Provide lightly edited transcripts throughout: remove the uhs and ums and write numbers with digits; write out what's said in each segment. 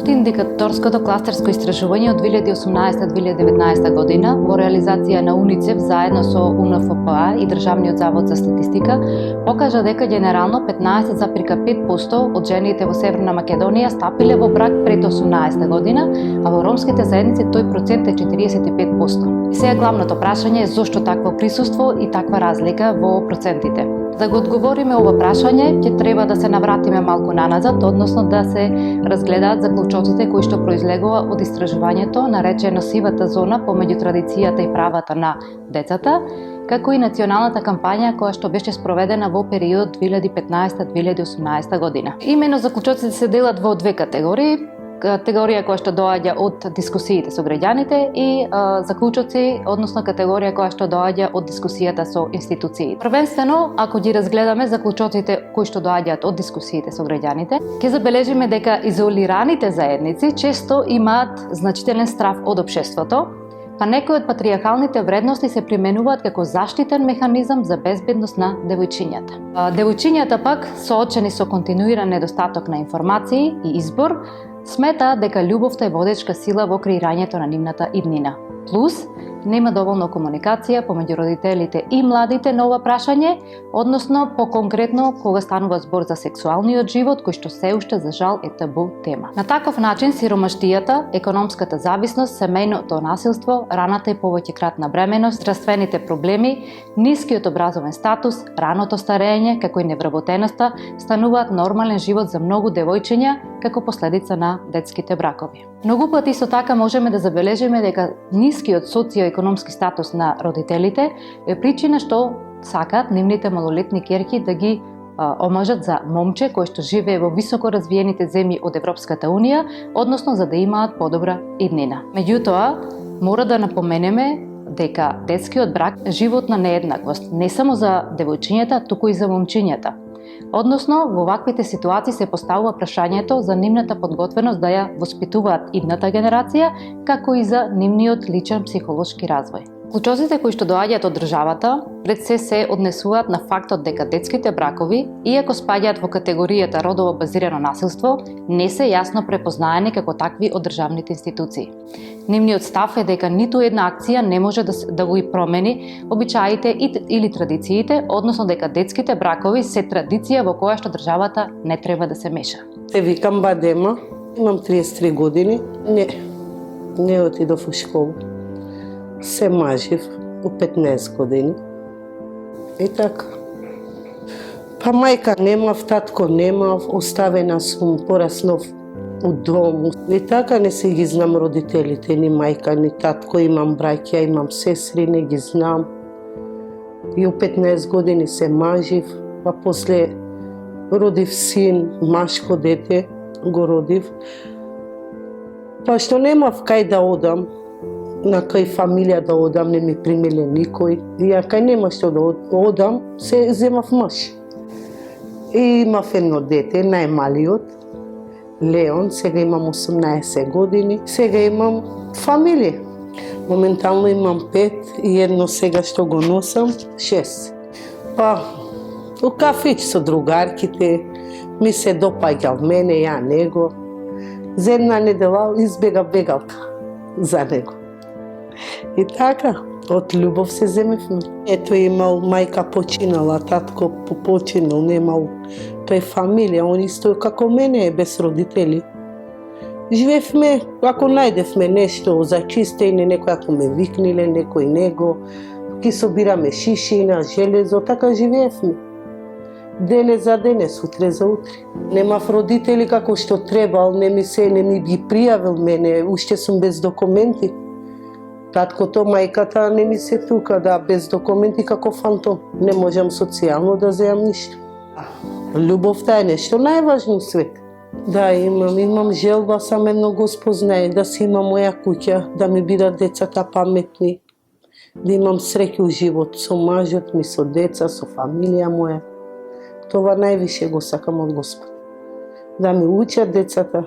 Мултииндикаторското кластерско истражување од 2018-2019 година во реализација на УНИЦЕФ заедно со УНФПА и Државниот завод за статистика покажа дека генерално 15,5% од жените во Северна Македонија стапиле во брак пред 18 година, а во ромските заедници тој процент е 45%. И сега главното прашање е зошто такво присуство и таква разлика во процентите. Да го одговориме ова прашање, ќе треба да се навратиме малку наназад, односно да се разгледаат заклучоците кои што произлегува од истражувањето наречено сивата зона помеѓу традицијата и правата на децата, како и националната кампања која што беше спроведена во период 2015-2018 година. Имено заклучоците се делат во две категории. Категорија која што доаѓа од дискусиите со граѓаните и заклучоци, односно категорија која што доаѓа од дискусијата со институциите. Првенствено, ако ги разгледаме заклучоците кои што доаѓаат од дискусиите со граѓаните, ќе забележиме дека изолираните заедници често имаат значителен страв од општеството, па некои од патриархалните вредности се применуваат како заштитен механизам за безбедност на девојчињата. Девојчињата пак, соочени со континуиран недостаток на информации и избор, сметаат дека љубовта е водечка сила во креирањето на нивната иднина. Плюс, нема доволно комуникација помеѓу родителите и младите на ова прашање, односно по-конкретно кога станува збор за сексуалниот живот, кој што се уште за жал е табу тема. На таков начин сиромаштијата, економската зависност, семејното насилство, раната и повеќекратна бременост, здравствените проблеми, нискиот образовен статус, раното старење, како и невработеноста стануваат нормален живот за многу девојчиња како последица на детските бракови. Многу пати исто така можеме да забележиме дека нискиот социоекономски статус на родителите е причина што сакаат нивните малолетни ќерки да ги омажат за момче кој што живее во високо развиените земји од Европската Унија, односно за да имаат подобра иднина. Меѓутоа, мора да напоменеме дека детскиот брак е живот на нееднаквост, не само за девојчињата, туку и за момчињата. Односно, во ваквите ситуации се поставува прашањето за нивната подготвеност да ја воспитуваат идната генерација, како и за нивниот личен психолошки развој. Клучоците кои што доаѓаат од државата пред се однесуваат на фактот дека детските бракови, иако спаѓаат во категоријата родово базирано насилство, не се јасно препознаени како такви од државните институции. Нивниот став е дека ниту една акција не може да го и промени обичаите или традициите, односно дека детските бракови се традиција во која што државата не треба да се меша. Се викам Бадема, имам 33 години, не отидов во школа. Се мажив у 15 години. И така. Па мајка немав, татко немав, оставена сум, пораснав у дом. И така не се ги знам родителите, ни мајка, ни татко, имам браќа, имам сестри, не ги знам. И у 15 години се мажив, па после родив син, машко дете, го родив. Па што немав кај да одам, на кај фамилија да одам, не ми примиле никој. И ја кај нема што да одам, се земав маж. И имав едно дете, најмалиот, Леон, сега имам 18 години, сега имам фамилија. Моментално имам 5 и едно сега што го носам, 6. Па, у кафич со другарките, ми се допаѓал мене, ја него. За една недела избега бегалка за него. И така, од љубов се земевме. Ето имал мајка починала, татко починал, немал тој фамилија, он исто како мене е без родители. Живеевме, ако најдевме нешто за чистење, некој ако ме викниле, некој него, ки собираме шишина, железо, така живеевме. Дене за дене, сутре за утре. Немав родители како што требал, не ми ги пријавил мене, уште сум без документи. Таткото, мајката не ми се тука, да, без документи како фантом. Не можам социјално да земам ништо. Љубовта е нешто најважно у свет. Да, имам желба сам едно го спознај, да си имам моја куќа, да ми бидат децата паметни, да имам среќа у живот со мажот ми, со деца, со фамилија моја. Това највише го сакам од Господ. Да ми учат децата,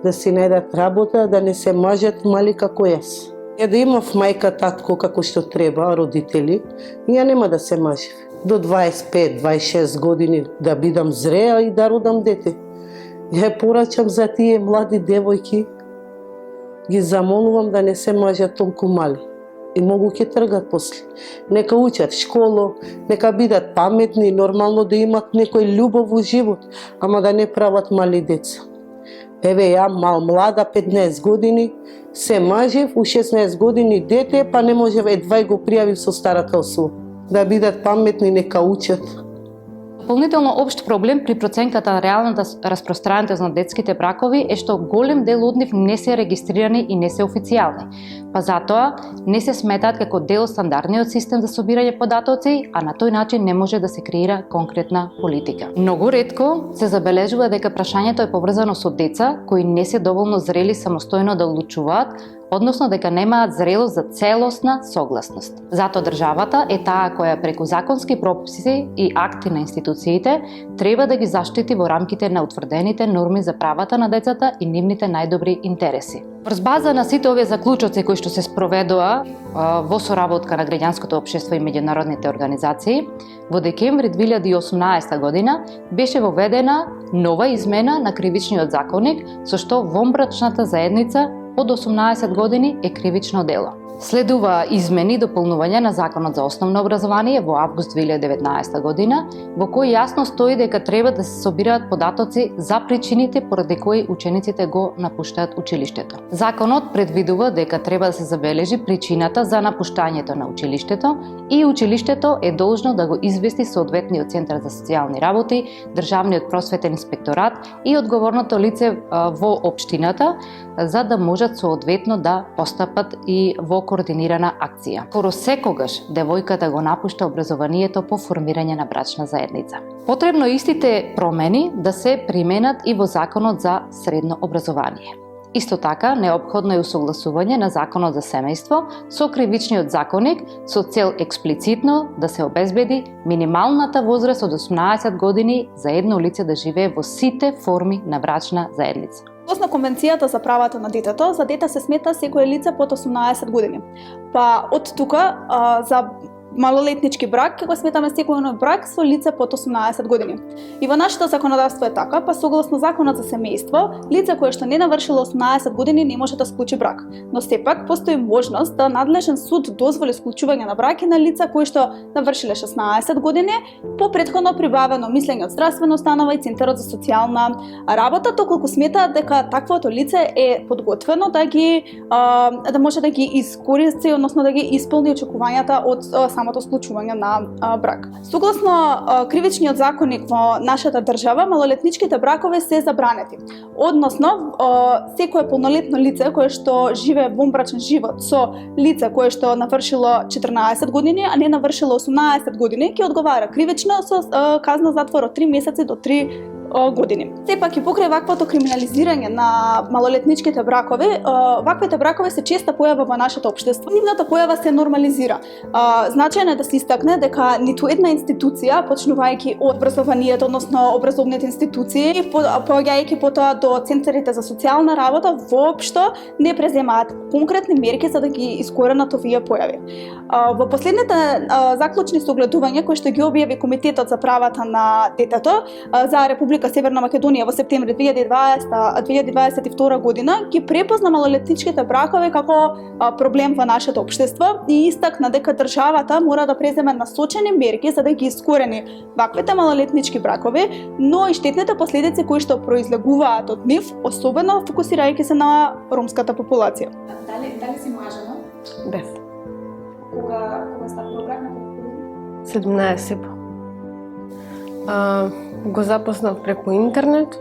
да си најдат работа, да не се мажат мали како јас. Ја да имав мајка, татко како што треба, родители, ја нема да се мажев. До 25-26 години да бидам зреа и да родам дете. Ја порачам за тие млади девојки, ги замолувам да не се мажат толку мали. И многу ќе тргат после. Нека учат школо, нека бидат паметни, нормално да имат некој љубов во живот, ама да не прават мали деца. Еве ја млада 15 години, се мажев, у 16 години дете, па не можев едва и го пријавив со старата особа. Да бидат паметни, нека учат. Дополнително општ проблем при проценката на реалната распространетост на детските бракови е што голем дел од нив не се регистрирани и не се официјални. Па затоа не се сметаат како дел од стандардниот систем за собирање податоци, а на тој начин не може да се креира конкретна политика. Многу ретко се забележува дека прашањето е поврзано со деца кои не се доволно зрели самостојно да одлучуваат, односно дека немаат зрелост за целосна согласност. Затоа државата е таа која преку законски прописи и акти на институциите треба да ги заштити во рамките на утврдените норми за правата на децата и нивните најдобри интереси. Врз база на сите овие заклучоци кои што се спроведоа во соработка на граѓанското општество и меѓународните организации, во декември 2018 година беше воведена нова измена на кривичниот законник со што вонбрачната заедница од 18 години е кривично дело. Следува измени и дополнување на Законот за основно образование во август 2019 година, во кој јасно стои дека треба да се собираат податоци за причините поради кои учениците го напуштаат училиштето. Законот предвидува дека треба да се забележи причината за напуштањето на училиштето и училиштето е должно да го извести соодветниот центар за социјални работи, државниот просветен инспекторат и одговорното лице во општината, за да можат соодветно да постапат и во координирана акција. Скоро секогаш девојката го напушта образованието по формирање на брачна заедница. Потребно истите промени да се применат и во Законот за средно образование. Исто така, неопходно е усогласување на Законот за семејство со кривичниот законник со цел експлицитно да се обезбеди минималната возраст од 18 години за едно лице да живее во сите форми на брачна заедница. Согласно Конвенцијата за правата на детето, за дете се смета секое лице под 18 години. Па од тука за малолетнички брак ќе го сметаме секој брак со лице под 18 години. И во нашето законодавство е така, па согласно Законот за семејство, лице кое што не навршило 18 години не може да склучи брак. Но сепак постои можност да надлежен суд дозволи склучување на браки на лица кои што навршиле 16 години по претходно прибавено мислење од здравствена установа и Центарот за социјална работа, доколку сметаат дека таквото лице е подготвено да може да ги искористи, односно да ги исполни очекувањата од самото склучување на брак. Согласно кривичниот законник во нашата држава, малолетничките бракови се забранети. Односно, секое полнолетно лице кое што живее вонбрачен живот со лице кое што навршило 14 години, а не навршило 18 години, ќе одговара кривично со казна затвор од 3 месеци до 3 години. Сепак и покрај ваквото криминализирање на малолетничките бракови, ваквите бракови се честа појава во нашето општество. Нивната појава се нормализира. Значајно е да се истакне дека ниту една институција, почнувајќи од образованието, односно образовните институции, поаѓајќи потоа до центарите за социјална работа, воопшто не преземаат конкретни мерки за да ги искоренат овие појави. Во последните заклучни согледувања кои што ги објави Комитетот за правата на детето за Република Северна Македонија во септември 2022 година ги препозна малолетничките бракови како проблем во нашето општество и истакна дека државата мора да преземе насочени мерки за да ги искорени ваквите малолетнички бракови, но и штетните последици кои што произлегуваат од нив, особено фокусирајќи се на ромската популација. Дали си мажена? Бев. Кога стапила брак на 17. Го запознав преку интернет,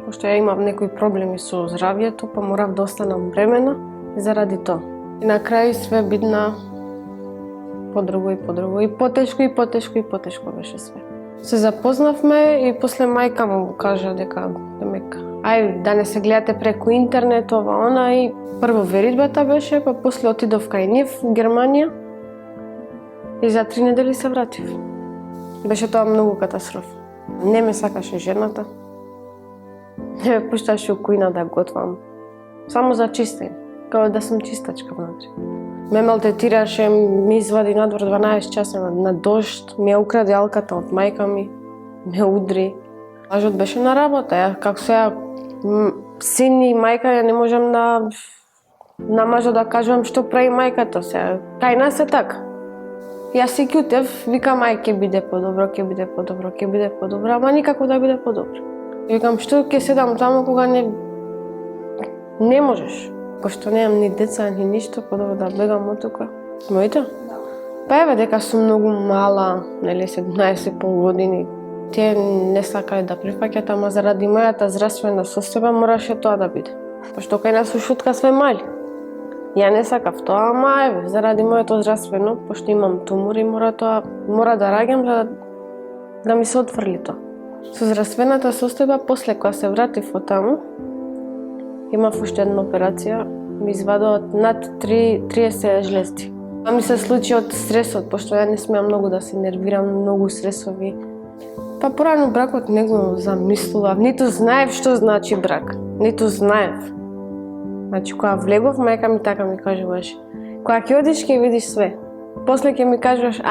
пошто ја имав некои проблеми со здравјето, па морав да останам бремена заради тоа. И на крај све бидна подруго и потешко беше све. Се запознавме и после мајка му кажа дека ај да не се гледате преку интернет, ова она, и прво веридбата беше, па после отидов кај нив в Германија и за 3 недели се вратив. Беше тоа многу катастрофа. Не ме сакаше жената. Не ме пушташе у кујна да готвам. Само за чистење, као да сум чистачка внатре. Ме малтретираше, ми извади надвор 12 часа на дожд, ми ја украде алката од мајка ми, ме удри. Мажот беше на работа, ја како сега син и мајка, ја не можам на мажа да кажувам што прави мајката се. Кај нас е така. Јас си ќутев, викам, ај, ќе биде подобро, ќе биде подобро, ќе биде подобро, ама никако да биде подобро. Викам, што ќе седам таму кога не можеш. Пошто немам ни деца, ни ништо, подобро да бегам од тука. Моите? Да. Па еве, дека сум многу мала, нели, 17,5 години. Тие не сакале да прифаќат, ама заради мојата здравствена состојба мораше тоа да биде. Пошто кај нас у Шутка све мали. Ја не сакав тоа, ама еве, заради моето здравствено, пошто имам тумор и мора да раѓам за да ми се отврли тоа. Со здравствената состојба, после кога се вратив од таму, имав уште една операција, ми извадуват над 30 жлезди. Тоа ми се случи од стресот, пошто ја не смеам многу да се нервирам, многу стресови. Па порано бракот не го замислував, ниту знаев што значи брак, ниту знаев. Значи, кога влегов, мајка ми така ми кажуваш, кога ќе одиш, ќе видиш све. После ќе ми кажуваш,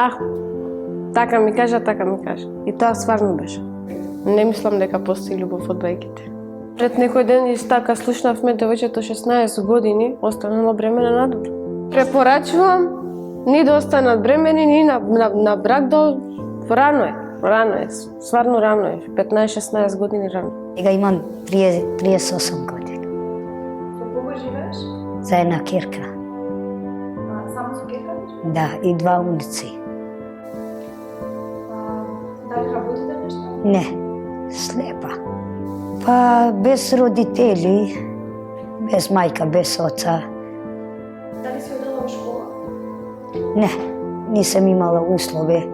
така ми кажа. И тоа стварно беше. Не мислам дека постои љубов од бајките. Пред некој ден така слушнавме девојчето 16 години останала бремена надвор. Препорачувам ни да останат бремени, ни на брак рано е, стварно рано е, 15-16 години рано. Сега имам 38 години. Со кого живееш? За една керка. Само со керка? Да, и 2 унуци. Дали работите нешто? Не, слепа. Па без родители, без мајка, без оца. Дали си одела во школа? Не, нисам имала услови.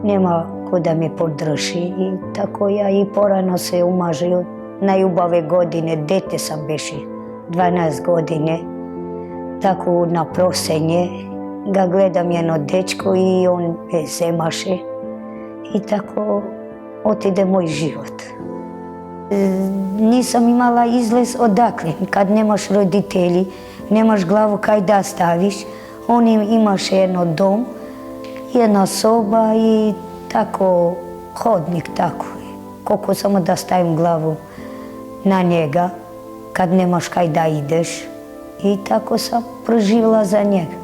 Нема кој да ме поддржи и тако ја и порано се омажил. Најубаве години, дете сам беше, 12 години. Тако на просење, га гледам едно дечко и он ме земаше. И тако отиде мој живот. Нисам имала излез одакле. Кад немаш родители, немаш главу кај да ставиш, он имаше едно дом, една соба и тако ходник, тако. Колку само да ставим главу на njega, кад немаш кај да идеш. И тако сам проживела за njega.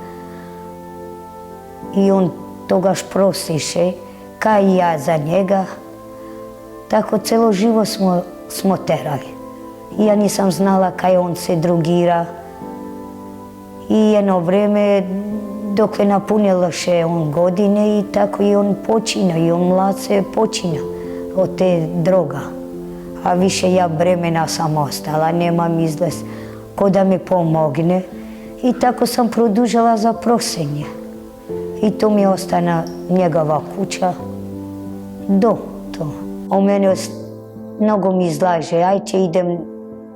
И он тогаш просише, кај ја за njega. Тако цело живо смо терали. Ја нисам знала кај он се другира. И едно време, докле напунелаше он години, и тако и он почина, и он млад се почина од те дрога. А више ја бремена сам остала, немам излез кој да ми помогне. И тако сам продужала за просење. И то ми остана негова куќа до тоа. У мене многу ми излаже, ај ќе идем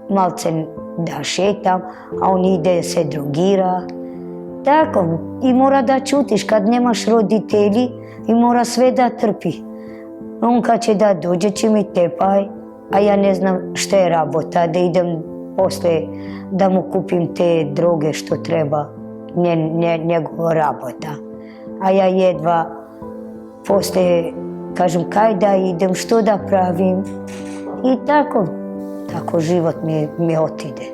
малце да шетам, а он иде се другира. Тако, и мора да чутиш, кад немаш родители, и мора све да трпи. Он кад ќе да доđe, ќе ми тепај, а ја не знам што е работа, да идем после да му купим те дроге што треба, негова работа. А ја едва после кажем кај да идем, што да правим. И тако живот ми отиде.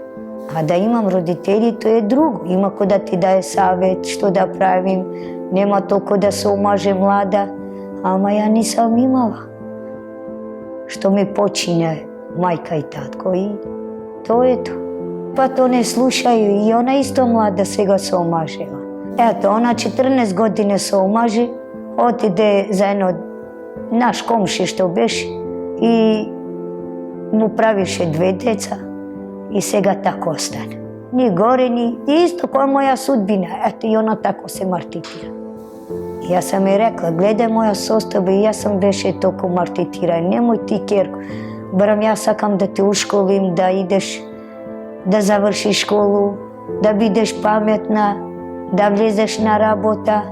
А да имам родители, тоа е друго. Има кој да ти даде савет што да правим. Нема толку да се омаже млада. Ама ја нисам имала. Што ми почине мајка и татко и тоа е тоа. Па то не слушају и она исто млада сега се омажела. Ето, она 14 години се омажи, отиде за едно наш комши што беше и му правише 2 деца и сега тако остане. Ни горе, ни исто која моја судбина. Ето и она тако се мартитира. И јас сам ја рекла, гледај моја состојба и јас сам беше толку мартитиран. Немој ти, керко, барам јас сакам да те ушколим, да идеш, да завршиш школу, да бидеш паметна, да влезеш на работа.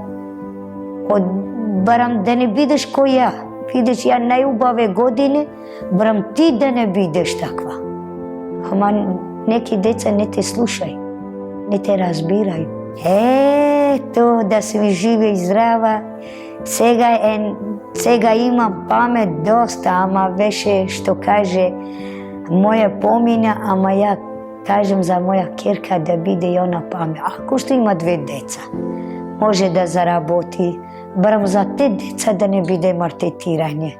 Барам да не бидеш кој ја. Видиш, ја најубаве години, барам ти да не бидеш таква. Ама неки деца не те слушај, не те разбирај. Ето, да си живе и здрава. Сега имам памет доста, ама беше што каже, Моја помиња, ама ја кажем за моја керка да биде и она памет. Ако што има 2 деца, може да заработи, барам за те деца да не биде малтретирање.